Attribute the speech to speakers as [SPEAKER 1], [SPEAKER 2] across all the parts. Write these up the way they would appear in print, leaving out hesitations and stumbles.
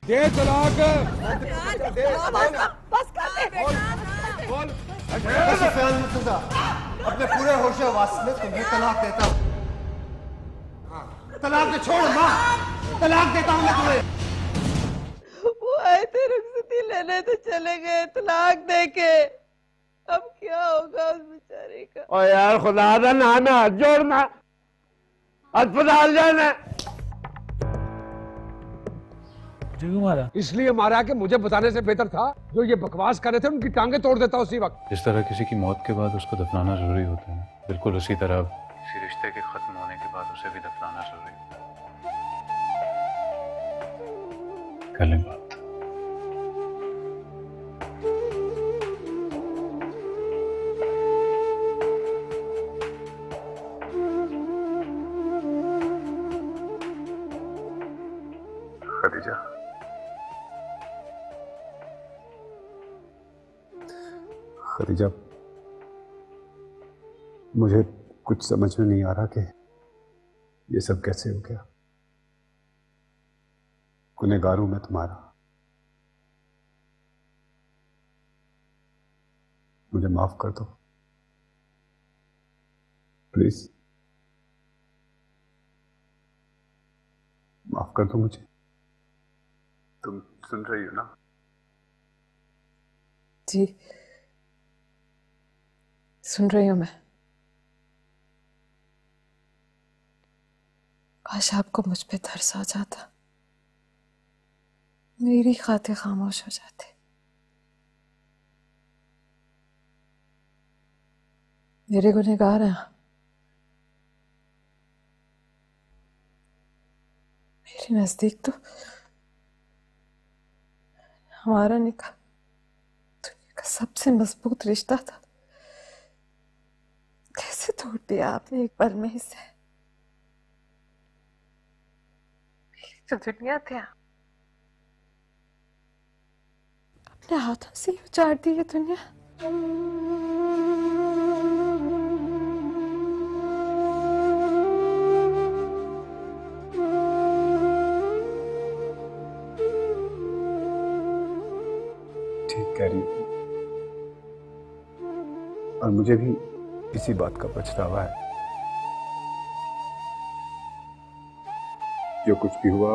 [SPEAKER 1] दे तलाक।
[SPEAKER 2] बस कर दे।
[SPEAKER 1] बोल।
[SPEAKER 3] अपने पूरे होश वास में तुम्हें तलाक देता हूँ। तलाक दे, छोड़ माँ, तलाक देता हूँ मैं तुम्हें।
[SPEAKER 2] वो आए थे रुखसती लेने तो चले गए तलाक देके। अब क्या होगा उस बेचारे का?
[SPEAKER 1] ओ यार खुदा का नाम है, हाथ जोड़ना, अस्पताल जाना।
[SPEAKER 4] क्यों मारा?
[SPEAKER 1] इसलिए मारा कि मुझे बताने से बेहतर था जो ये बकवास कर रहे थे उनकी टांगे तोड़ देता उसी वक्त।
[SPEAKER 5] जिस तरह किसी की मौत के बाद उसको दफनाना जरूरी होता है, बिल्कुल उसी तरह किसी रिश्ते के खत्म होने के बाद उसे भी दफनाना जरूरी होता है। कर लें बात। खदीजा, खदीजा, मुझे कुछ समझ में नहीं आ रहा कि ये सब कैसे हो गया। गुनहगार हूं मैं तुम्हारा, मुझे माफ कर दो प्लीज, माफ कर दो मुझे। तुम सुन रही हो ना?
[SPEAKER 2] जी सुन रही हूं मैं। काश आपको मुझ पे तरस आ जाता, मेरी खातिर खामोश हो जाते। मेरे गुनहगार हैं, मेरे नजदीक तो हमारा निकाह दुनिया का सबसे मजबूत रिश्ता था। कैसे तोड़ दिया आपने एक पल में इसे? मेरी तो दुनिया थी, अपने हाथों से ही उजाड़ दी ये दुनिया।
[SPEAKER 5] ठीक कह रही हो, और मुझे भी इसी बात का पछतावा है। जो कुछ भी हुआ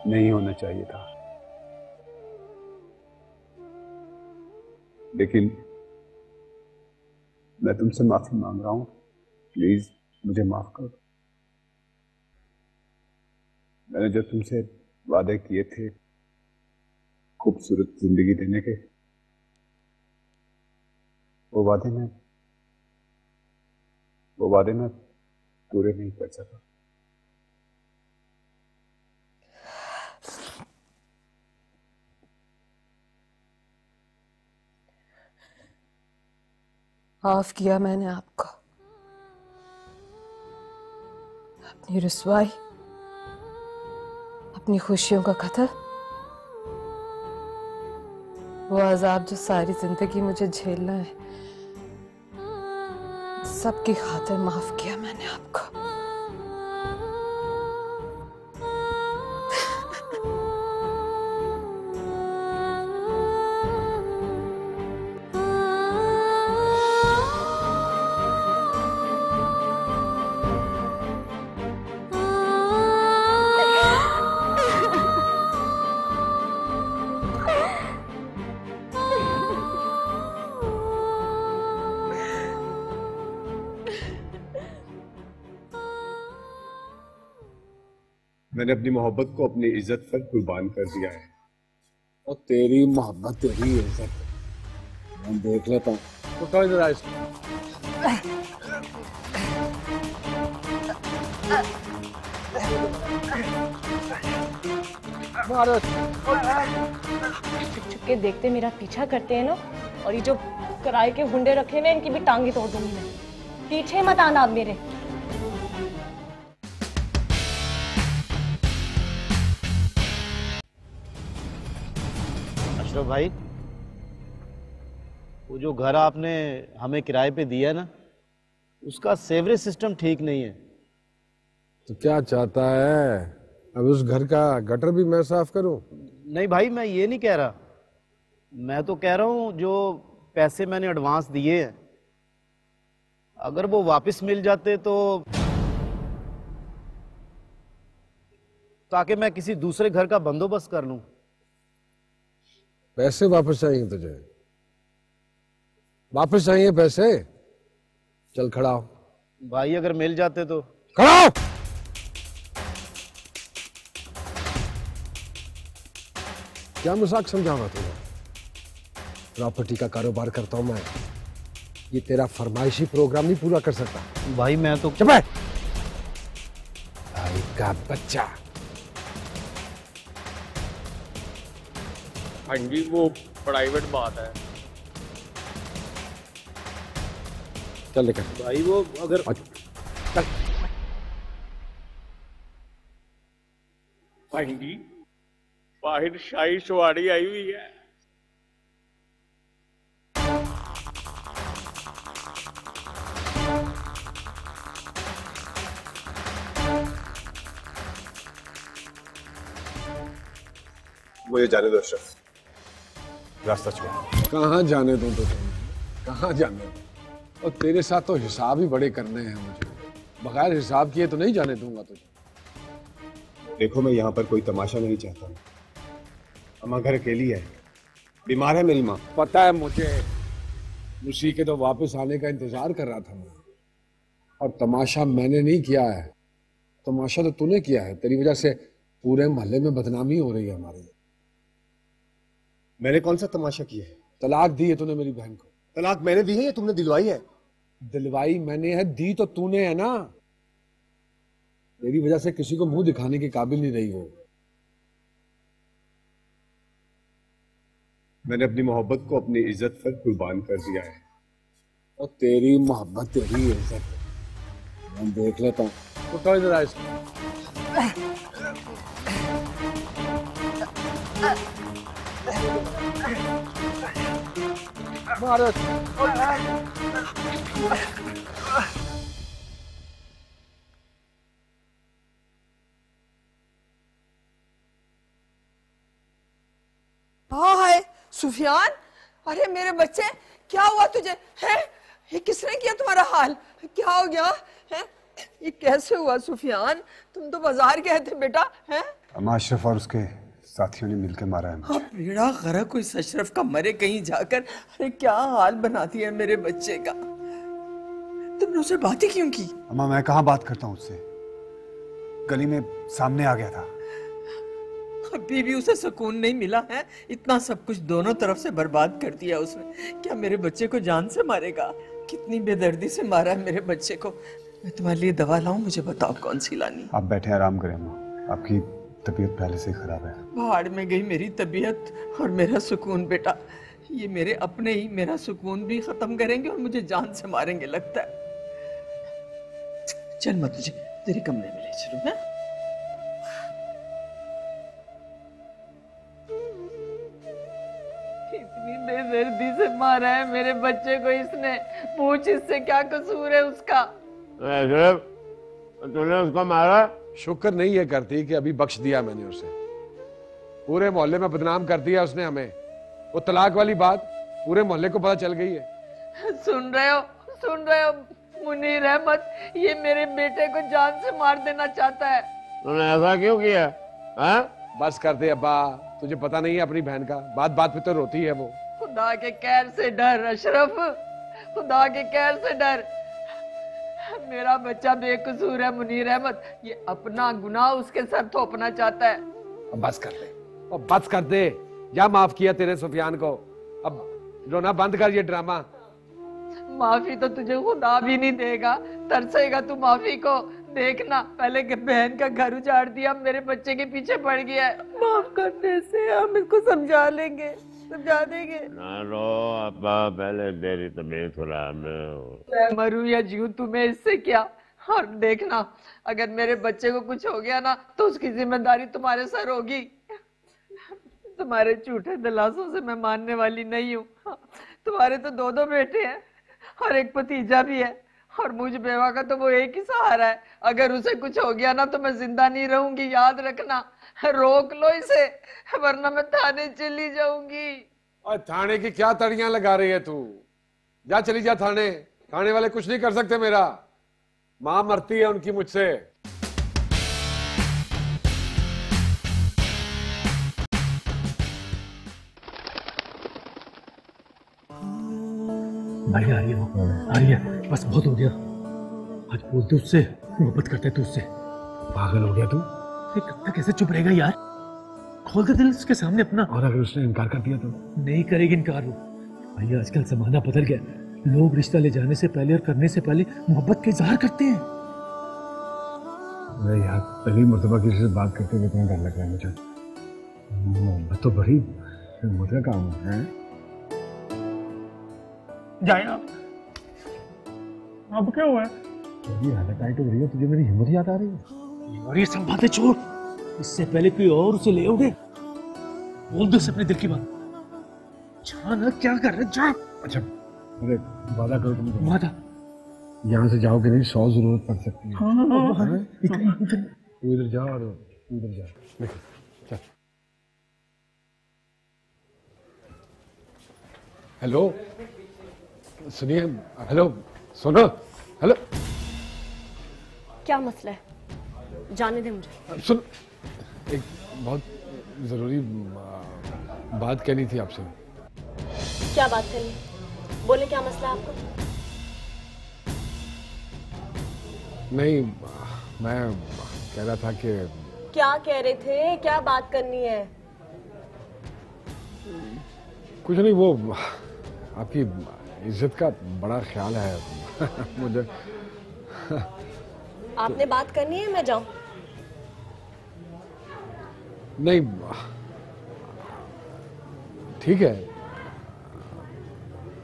[SPEAKER 5] नहीं होना चाहिए था, लेकिन मैं तुमसे माफी मांग रहा हूं। प्लीज मुझे माफ कर दो। मैंने जो तुमसे वादे किए थे खूबसूरत जिंदगी देने के, वो वादे मैं पूरे नहीं कर सका।
[SPEAKER 2] माफ किया मैंने आपको। अपनी रुसवाई, अपनी खुशियों का कत्ल, वो अजाब जो सारी जिंदगी मुझे झेलना है, सबकी खातिर माफ किया मैंने आपको।
[SPEAKER 5] मैंने अपनी मोहब्बत को अपनी इज्जत पर कुर्बान कर दिया है।
[SPEAKER 1] और तेरी मोहब्बत तेरी इज्जत मैं देख लेता हूँ। तो इधर आ इसको।
[SPEAKER 6] छुप छुप के देखते मेरा पीछा करते हैं ना, और ये जो किराए के हुंडे रखे हैं इनकी भी टांगे तोड़ दूंगी मैं। पीछे मत आना आप मेरे।
[SPEAKER 7] अशरफ भाई, वो जो घर आपने हमें किराए पे दिया ना, उसका सेवरेज सिस्टम ठीक नहीं है।
[SPEAKER 1] तो क्या चाहता है? अब उस घर का गटर भी मैं साफ करूं?
[SPEAKER 7] नहीं भाई, मैं ये नहीं कह रहा। मैं तो कह रहा हूं जो पैसे मैंने एडवांस दिए हैं, अगर वो वापस मिल जाते तो, ताकि मैं किसी दूसरे घर का बंदोबस्त कर लूं।
[SPEAKER 1] पैसे वापस चाहिए तुझे? वापस चाहिए पैसे? चल खड़ा हो।
[SPEAKER 7] भाई अगर मिल जाते तो।
[SPEAKER 1] खड़ा हो। क्या मजाक समझावा तुझे? प्रॉपर्टी का कारोबार करता हूं मैं, ये तेरा फरमाइशी प्रोग्राम नहीं पूरा कर सकता।
[SPEAKER 7] भाई मैं तो।
[SPEAKER 1] चुप है भाई का बच्चा।
[SPEAKER 8] हाँ जी, वो प्राइवेट बात है।
[SPEAKER 1] चल लेकर
[SPEAKER 7] भाई वो अगर।
[SPEAKER 1] चल।
[SPEAKER 8] हाँ जी, बाहर शाही सवारी आई हुई है।
[SPEAKER 9] मुझे जाने दो अशरफ, रास्ता छोड़।
[SPEAKER 1] कहाँ जाने दूं तुझे? कहाँ जाने दूं? और तेरे साथ तो हिसाब ही बड़े करने हैं मुझे। बगैर हिसाब किए तो नहीं जाने दूंगा तुझे।
[SPEAKER 9] देखो, मैं यहाँ पर कोई तमाशा नहीं चाहता हूँ। अम्मा घर अकेली है, बीमार है मेरी माँ।
[SPEAKER 1] पता है मुझे, उसी के तो वापस आने का इंतजार कर रहा था मैं। और तमाशा मैंने नहीं किया है, तमाशा तो तूने किया है। तेरी वजह से पूरे मोहल्ले में बदनामी हो रही है हमारी।
[SPEAKER 9] मैंने कौन सा तमाशा किया है?
[SPEAKER 1] तलाक दी है तूने मेरी बहन को।
[SPEAKER 9] तलाक मैंने दी है या तुमने दिलवाई है?
[SPEAKER 1] दिलवाई मैंने है, दी तो तूने है ना। मेरी वजह से किसी को मुंह दिखाने के काबिल नहीं रही वो।
[SPEAKER 9] मैंने अपनी मोहब्बत को अपनी इज्जत पर कुर्बान कर दिया है।
[SPEAKER 1] और तेरी मोहब्बत तेरी इज्जत मैं देख लेता हूँ। तो इधर आ इसको। मारो।
[SPEAKER 2] हाय सुफियान, अरे मेरे बच्चे, क्या हुआ तुझे? है ये किसने किया तुम्हारा हाल? क्या हो गया है? ये कैसे हुआ सुफियान? तुम तो बाजार गए थे बेटा। है
[SPEAKER 9] अम्मा, अशरफ और उसके साथियों ने मिलकर मारा है मुझे।
[SPEAKER 2] बेड़ा गरक कोई अशरफ का मरे कहीं जाकर। अरे क्या हाल बना दिया मेरे बच्चे का। तुमने उसे बातें क्यों की?
[SPEAKER 9] अम्मा, मैं कहाँ बात करता हूँ उससे, गली में सामने आ गया था।
[SPEAKER 2] अभी भी उसे सुकून नहीं मिला है? इतना सब कुछ दोनों तरफ से बर्बाद कर दिया उसने। क्या मेरे बच्चे को जान से मारेगा? कितनी बेदर्दी से मारा है मेरे बच्चे को। मैं तुम्हारे लिए दवा लाऊं? मुझे बताओ कौन सी लानी।
[SPEAKER 9] आप बैठे आराम करें अम्मा, आपकी तबीयत पहले से खराब है।
[SPEAKER 2] भाड़ में गई मेरी तबीयत और मेरा सुकून बेटा। ये मेरे अपने ही मेरा सुकून भी खत्म करेंगे और मुझे जान से मारेंगे लगता है। चल मैं तुझे तेरे कमरे में ले चलूं। है इतनी बेदर्दी से मारा है मेरे बच्चे को इसने। पूछ इससे क्या कसूर है उसका?
[SPEAKER 8] तूने उसको मारा?
[SPEAKER 1] शुक्र नहीं है करती कि अभी बख्श दिया मैंने उसे। पूरे मोहल्ले में बदनाम कर दिया उसने हमें। वो तलाक वाली बात पूरे मोहल्ले को पता चल गई है।
[SPEAKER 2] सुन रहे हो मुनीर अहमद, ये मेरे बेटे को जान से मार देना चाहता है।
[SPEAKER 8] तूने ऐसा क्यों किया? हाँ?
[SPEAKER 1] बस कर दे अब्बा, तुझे पता नहीं है अपनी बहन का। बात बात पे तो रोती है वो।
[SPEAKER 2] खुदा के कहर से डर अशरफ, खुदा के कहर से डर। मेरा बच्चा बेकसूर है मुनीर अहमद। ये अपना गुनाह उसके सर थोपना चाहता है।
[SPEAKER 1] अब बस कर दे, अब बस कर दे। या माफ किया तेरे सुफियान को, अब रोना बंद कर ये ड्रामा।
[SPEAKER 2] माफी तो तुझे खुदा भी नहीं देगा, तरसेगा तू माफी को। देखना, पहले के बहन का घर उजाड़ दिया, मेरे बच्चे के पीछे पड़ गया है। माफ करने से हम इसको समझा लेंगे, समझा देंगे।
[SPEAKER 8] ना रो अब्बा, पहले मेरी तबीयत खराब है।
[SPEAKER 2] मैं मरूं या जीऊं तुम्हें इससे क्या? और देखना, अगर मेरे बच्चे को कुछ हो गया ना तो उसकी जिम्मेदारी तुम्हारे सर होगी। तुम्हारे झूठे दिलासों से मैं मानने वाली नहीं हूँ। तुम्हारे तो दो बेटे हैं और एक भतीजा भी है। और मुझ बेवा का तो वो एक ही सहारा है। अगर उसे कुछ हो गया ना तो मैं जिंदा नहीं रहूंगी, याद रखना। रोक लो इसे, वरना मैं थाने चली जाऊंगी।
[SPEAKER 1] और थाने की क्या तड़ियां लगा रही है तू? जा, चली जा थाने। थाने वाले कुछ नहीं कर सकते मेरा। मां मरती है उनकी मुझसे।
[SPEAKER 4] भाई आ रही है, वो आ रही है। बस बहुत हो गया। आज बोलते उससे मोहब्बत करते तू उससे।
[SPEAKER 1] पागल हो गया तू?
[SPEAKER 4] कब तक ऐसे चुप रहेगा यार? खोल दे दिल उसके सामने अपना।
[SPEAKER 1] और अगर उसने इनकार कर दिया तो?
[SPEAKER 4] नहीं करेगी इनकार वो। भाई आजकल जमाना बदल गया, लोग रिश्ता ले जाने से पहले और करने से पहले मोहब्बत का इजहार करते हैं।
[SPEAKER 1] अरे यार, पहली मर्तबा किसी से बात करते हुए इतना डर लग रहा है मुझे। मोहब्बत तो बड़ी हिम्मत का काम है।
[SPEAKER 4] जाए आप। अब क्या हुआ है?
[SPEAKER 1] तेरी हालत टाइट हो रही है, तुझे मेरी हिम्मत याद आ रही है?
[SPEAKER 4] और ये सब बातें छोड़, इससे पहले कोई और उसे ले आओगे। बोल दो उसे अपने दिल की बात। जाना, क्या कर रहे? जा।
[SPEAKER 1] अच्छा, अरे वादा करो तुम।
[SPEAKER 4] वादा?
[SPEAKER 1] यहाँ से जाओगे नहीं, 100 जरूरत पड़ सकती है।
[SPEAKER 4] हाँ।
[SPEAKER 1] तू इधर जा और तू इधर जा। देखो, चल। हेलो, सुनिए। हेलो, सुनो। हेलो,
[SPEAKER 6] क्या मसला है? जाने दे मुझे।
[SPEAKER 1] सुन, एक बहुत जरूरी बात कहनी थी आपसे।
[SPEAKER 6] क्या बात करनी? बोले, क्या मसला है आपको?
[SPEAKER 1] नहीं, मैं कह रहा था कि।
[SPEAKER 6] क्या कह रहे थे? क्या बात करनी है?
[SPEAKER 1] कुछ नहीं, वो आपकी इज्जत का बड़ा ख्याल है मुझे।
[SPEAKER 6] आपने बात करनी है, मैं जाऊं?
[SPEAKER 1] नहीं, ठीक है,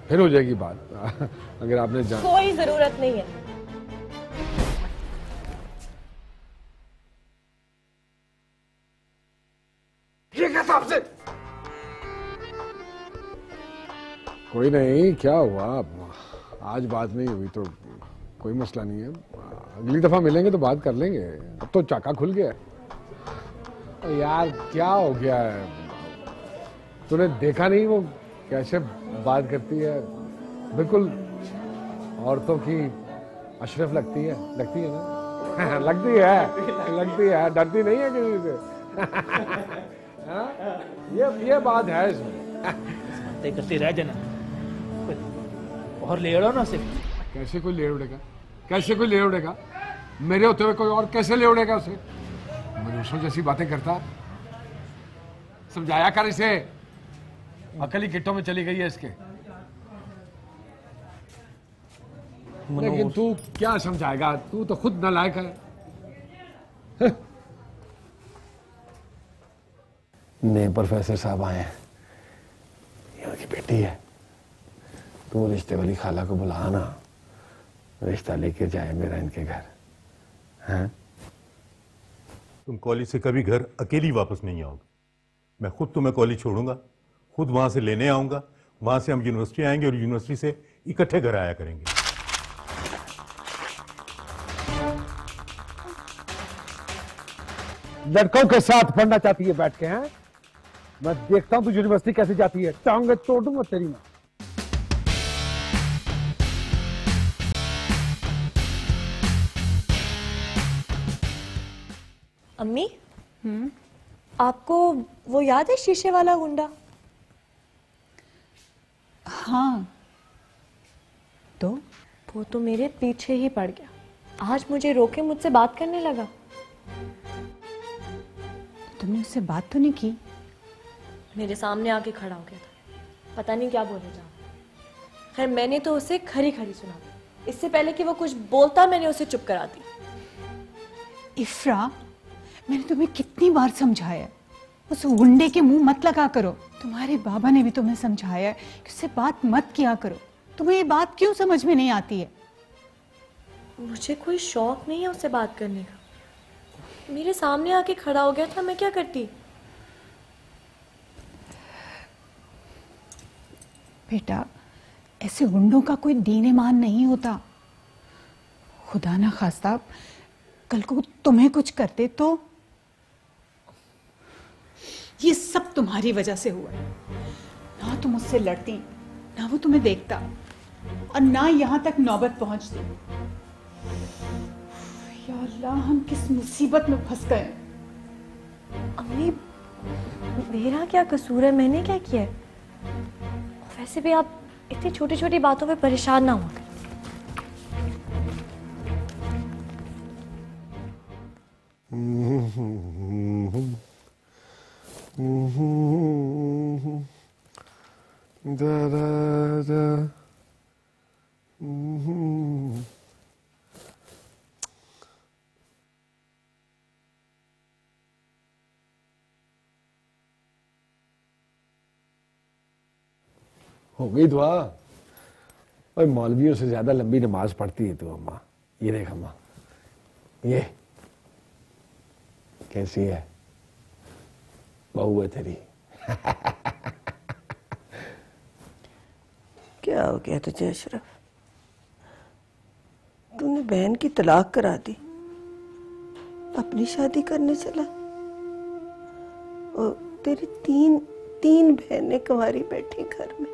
[SPEAKER 1] फिर हो जाएगी बात। अगर आपने
[SPEAKER 6] कोई जरूरत नहीं है।
[SPEAKER 1] ये क्या था आपसे? कोई नहीं, क्या हुआ? आज बात नहीं हुई तो कोई मसला नहीं है। अगली दफा मिलेंगे तो बात कर लेंगे। अब तो चाका खुल गया है। यार क्या हो गया है? तूने देखा नहीं वो कैसे बात करती है? बिल्कुल औरतों की अशरफ लगती है ना? लगती है, डरती नहीं है किसी से। ये बात है इसमें।
[SPEAKER 4] तय करते रह जाना और ले आओ ना उसे।
[SPEAKER 1] कैसे कोई ले उड़ेगा? कैसे कोई ले उड़ेगा? मेरे होते हुए कोई और कैसे ले उड़ेगा उसे? मनुष्यों जैसी बातें करता। समझाया कर इसे। अकल ही गिट्टों में चली गई है इसके। लेकिन तू क्या समझाएगा? तू तो खुद नालायक है। नए प्रोफेसर साहब आए हैं, ये उनकी बेटी है। तू रिश्ते वाली खाला को बुला ना, रिश्ता लेके जाए मेरा इनके घर। हैं?
[SPEAKER 10] तुम कॉलेज से कभी घर अकेली वापस नहीं आओगे। मैं खुद तुम्हें कॉलेज छोड़ूंगा, खुद वहां से लेने आऊंगा। वहां से हम यूनिवर्सिटी आएंगे और यूनिवर्सिटी से इकट्ठे घर आया करेंगे।
[SPEAKER 1] लड़कों के साथ पढ़ना चाहती है बैठ के? हैं? मैं देखता हूं तू यूनिवर्सिटी कैसे जाती है। टांगे तोड़ दूंगा तेरी मैं।
[SPEAKER 6] अम्मी, आपको वो याद है, शीशे वाला गुंडा?
[SPEAKER 11] हाँ। तो
[SPEAKER 6] वो तो मेरे पीछे ही पड़ गया। आज मुझे रोके मुझसे बात करने लगा।
[SPEAKER 11] तुमने उससे बात तो नहीं की?
[SPEAKER 6] मेरे सामने आके खड़ा हो गया था, पता नहीं क्या बोले जा। खैर मैंने तो उसे खरी खरी सुना। इससे पहले कि वो कुछ बोलता मैंने उसे चुप करा दी।
[SPEAKER 11] इफ्रा, मैंने तुम्हें कितनी बार समझाया, उस गुंडे के मुंह मत लगा करो। तुम्हारे बाबा ने भी तुम्हें समझाया है कि उससे बात मत किया करो। तुम्हें ये बात क्यों समझ में नहीं आती है?
[SPEAKER 6] मुझे कोई शौक नहीं है उससे बात करने का। मेरे सामने आके खड़ा हो गया था, मैं क्या करती?
[SPEAKER 11] बेटा, ऐसे गुंडों का कोई दीन ईमान नहीं होता। खुदा ना खास्ता कल को तुम्हें कुछ करते तो ये सब तुम्हारी वजह से हुआ है। ना तुम उससे लड़ती, ना वो तुम्हें देखता, और ना यहां तक नौबत पहुंचती। या अल्लाह, हम किस मुसीबत में फंस गए।
[SPEAKER 6] अम्मी, मेरा क्या कसूर है? मैंने क्या किया है? वैसे भी आप इतनी छोटी छोटी बातों पे परेशान ना हुआ करें।
[SPEAKER 1] da da da हो गई दुआ। और मौलवियों से ज्यादा लंबी नमाज पढ़ती है तू अम्मा। ये देख अम्मा, ये कैसी है बहू है तेरी।
[SPEAKER 2] क्या हो गया तुझे अशरफ? तूने बहन की तलाक करा दी, अपनी शादी करने चला। और तेरी तीन बहनें कुंवारी बैठी घर में,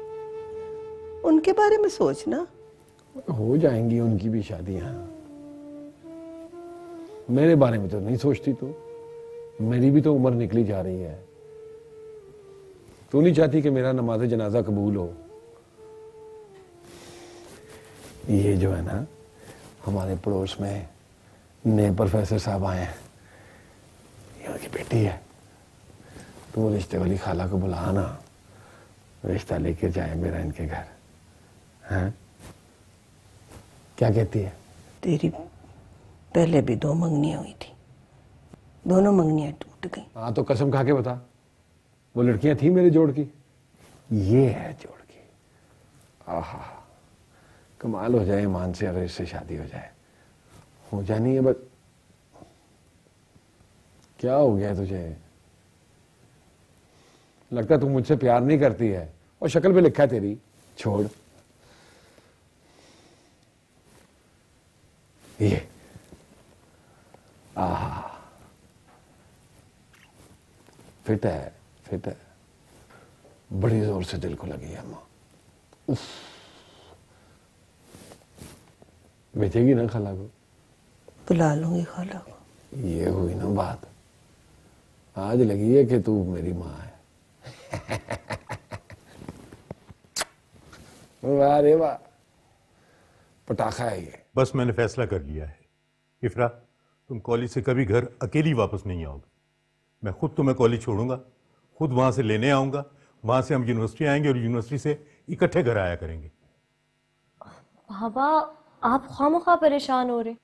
[SPEAKER 2] उनके बारे में सोचना।
[SPEAKER 1] हो जाएंगी उनकी भी शादियां। मेरे बारे में तो नहीं सोचती तू। मेरी भी तो उम्र निकली जा रही है। तू नहीं चाहती कि मेरा नमाज जनाजा कबूल हो। ये जो है ना, हमारे पड़ोस में नए प्रोफेसर साहब आए हैं, ये उनकी बेटी है। तू रिश्ते वाली खाला को बुला ना, रिश्ता लेके जाए मेरा इनके घर। हैं? क्या कहती है?
[SPEAKER 2] तेरी पहले भी 2 मंगनियां हुई थी, दोनों मंगनियां टूट गई।
[SPEAKER 1] हाँ तो कसम खा के बता, वो लड़कियां थी मेरे जोड़ की? ये है जोड़ की। आहा, कमाल हो जाए ईमान से अगर इससे शादी हो जाए। हो जानी है बस। क्या हो गया तुझे? लगता है तू मुझसे प्यार नहीं करती है, और शक्ल पे लिखा है तेरी। छोड़ ये। आहा, फिट है, फिट है। बड़ी जोर से दिल को लगी है अम्मा। उफ, बेचेगी ना खाला को?
[SPEAKER 2] बुला लूंगी खाला को।
[SPEAKER 1] ये हुई ना बात। आज लगी है कि तू मेरी माँ है। वाह रे वाह, पटाखा है ये।
[SPEAKER 10] बस मैंने फैसला कर लिया है। इफ्रा, तुम कॉलेज से कभी घर अकेली वापस नहीं आओगे। मैं खुद तुम्हें कॉलेज छोड़ूंगा, खुद वहां से लेने आऊंगा। वहां से हम यूनिवर्सिटी आएंगे और यूनिवर्सिटी से इकट्ठे घर आया करेंगे।
[SPEAKER 6] बाबा, आप खामखा परेशान हो रहे।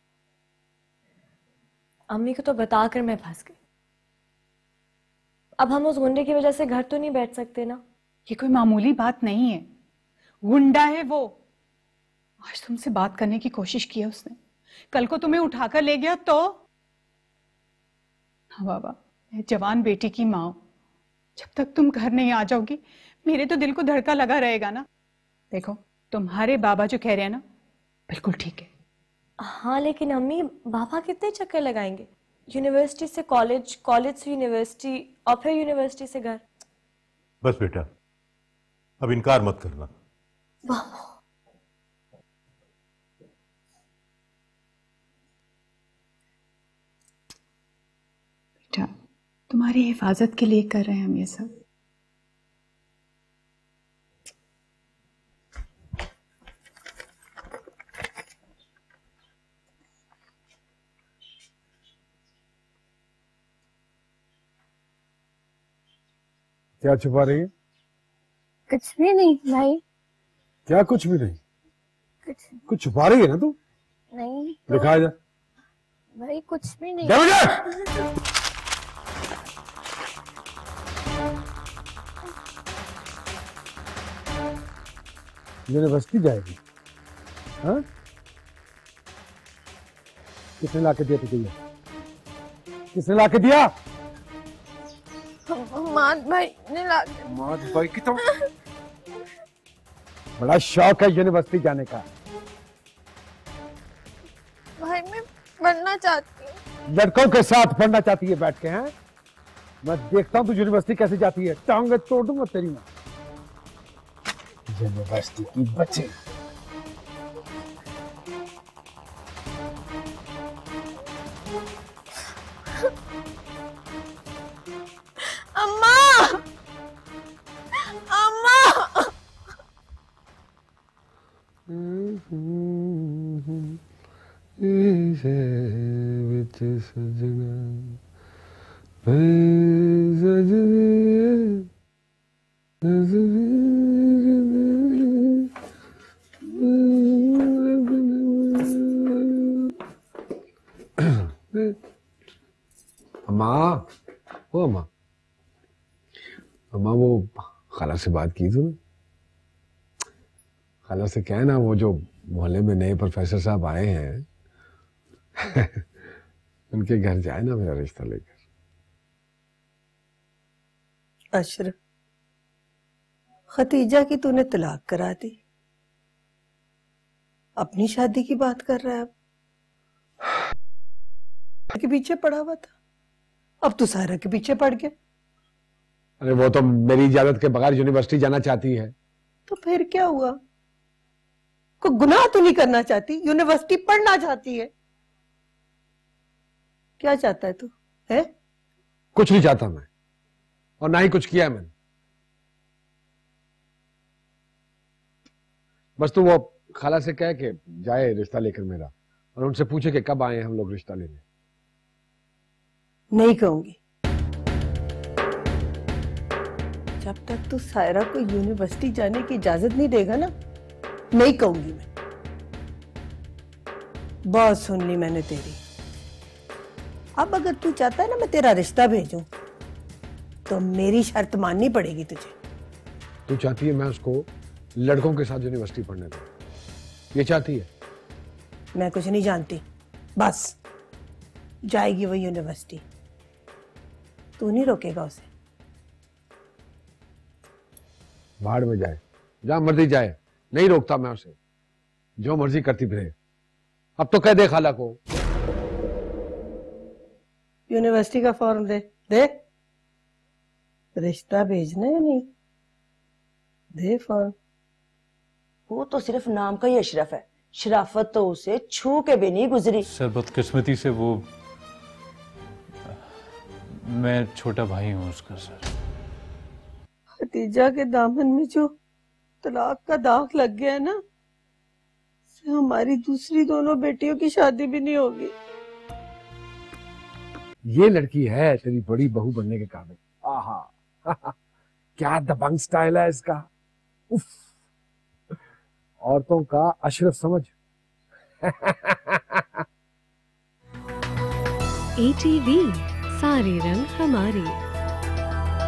[SPEAKER 6] अम्मी को तो बताकर मैं फंस गई। अब हम उस गुंडे की वजह से घर तो नहीं बैठ सकते ना।
[SPEAKER 11] ये कोई मामूली बात नहीं है, गुंडा है वो। आज तुमसे बात करने की कोशिश की है उसने, कल को तुम्हें उठाकर ले गया तो? हाँ बाबा, मैं जवान बेटी की माँ हूं। जब तक तुम घर नहीं आ जाओगी, मेरे तो दिल को धड़का लगा रहेगा ना। देखो, तुम्हारे बाबा जो कह रहे हैं ना, बिल्कुल ठीक है।
[SPEAKER 6] हाँ, लेकिन अम्मी, बाबा कितने चक्कर लगाएंगे? यूनिवर्सिटी से कॉलेज, कॉलेज से यूनिवर्सिटी, और फिर यूनिवर्सिटी से घर।
[SPEAKER 10] बस बेटा, अब इनकार मत करना।
[SPEAKER 11] बेटा, तुम्हारी हिफाजत के लिए कर रहे हैं हम ये सब।
[SPEAKER 1] क्या छुपा रही है?
[SPEAKER 12] कुछ भी नहीं भाई।
[SPEAKER 1] क्या कुछ भी नहीं? कुछ छुपा रही है ना तू?
[SPEAKER 12] नहीं
[SPEAKER 1] दिखा जा
[SPEAKER 12] भाई, कुछ भी नहीं।
[SPEAKER 1] यूनिवर्सिटी जाएगी? हाँ? किसने लाके दिया तुझे? किसने लाके दिया?
[SPEAKER 12] माद भाई ने ला।
[SPEAKER 1] माद भाई की तो बड़ा शौक है यूनिवर्सिटी जाने का।
[SPEAKER 12] भाई पढ़ना चाहती हूँ।
[SPEAKER 1] लड़कों के साथ पढ़ना चाहती है बैठ के? हैं, मैं देखता हूँ तू यूनिवर्सिटी कैसे जाती है, टांगे तोड़ दूंगा तेरी माँ। यूनिवर्सिटी की बच्चे।
[SPEAKER 12] अम्मा, अम्मा।
[SPEAKER 1] अम्मा, ओ अम्मा, अम्मा वो खाला से बात की तूने? खाला से कहना वो जो मोहल्ले में नए प्रोफेसर साहब आए हैं उनके घर जाए ना मेरा रिश्ता लेकर।
[SPEAKER 13] अशरफ, खतीजा की तूने तलाक करा दी, अपनी शादी की बात कर रहा है। अब के पीछे पड़ा हुआ था, अब तू सारा के पीछे पड़ गया।
[SPEAKER 1] अरे वो तो मेरी इजाजत के बगैर यूनिवर्सिटी जाना चाहती है।
[SPEAKER 13] तो फिर क्या हुआ? कोई गुनाह तो नहीं करना चाहती, यूनिवर्सिटी पढ़ना चाहती है। क्या चाहता है तू? है
[SPEAKER 1] कुछ नहीं चाहता मैं, और ना ही कुछ किया है मैंने। बस तू वो खाला से कह के जाए रिश्ता लेकर मेरा, और उनसे पूछे कि कब आए हम लोग रिश्ता लेने।
[SPEAKER 13] नहीं कहूंगी। जब तक तू सायरा को यूनिवर्सिटी जाने की इजाजत नहीं देगा ना, नहीं कहूंगी मैं। बहुत सुन ली मैंने तेरी। अब अगर तू चाहता है ना मैं तेरा रिश्ता भेजूं, तो मेरी शर्त माननी पड़ेगी तुझे।
[SPEAKER 1] तू चाहती है मैं उसको लड़कों के साथ यूनिवर्सिटी पढ़ने दूं? ये चाहती है?
[SPEAKER 13] मैं कुछ नहीं जानती, बस जाएगी वो यूनिवर्सिटी, तू नहीं रोकेगा उसे।
[SPEAKER 1] बाहर में जाए, जहां मर्जी जाए, नहीं रोकता मैं उसे, जो मर्जी करती फिरे। अब तो कह दे खाला को।
[SPEAKER 13] यूनिवर्सिटी का फॉर्म दे दे, रिश्ता भेजना है नहीं, दे फॉर्म।
[SPEAKER 14] वो तो सिर्फ नाम का ही अशरफ है, शराफत तो उसे छू के भी नहीं गुजरी।
[SPEAKER 5] सर बदकिस्मती से वो, मैं छोटा भाई हूँ उसका सर।
[SPEAKER 13] खतीजा के दामन में जो तलाक का दाग लग गया है ना, से हमारी दूसरी दोनों बेटियों की शादी भी नहीं होगी।
[SPEAKER 1] ये लड़की है तेरी बड़ी बहू बनने के काबिल। आहा क्या दबंग स्टाइल है इसका। उफ, औरतों का अशरफ समझ।
[SPEAKER 15] ATV सारे रंग हमारे।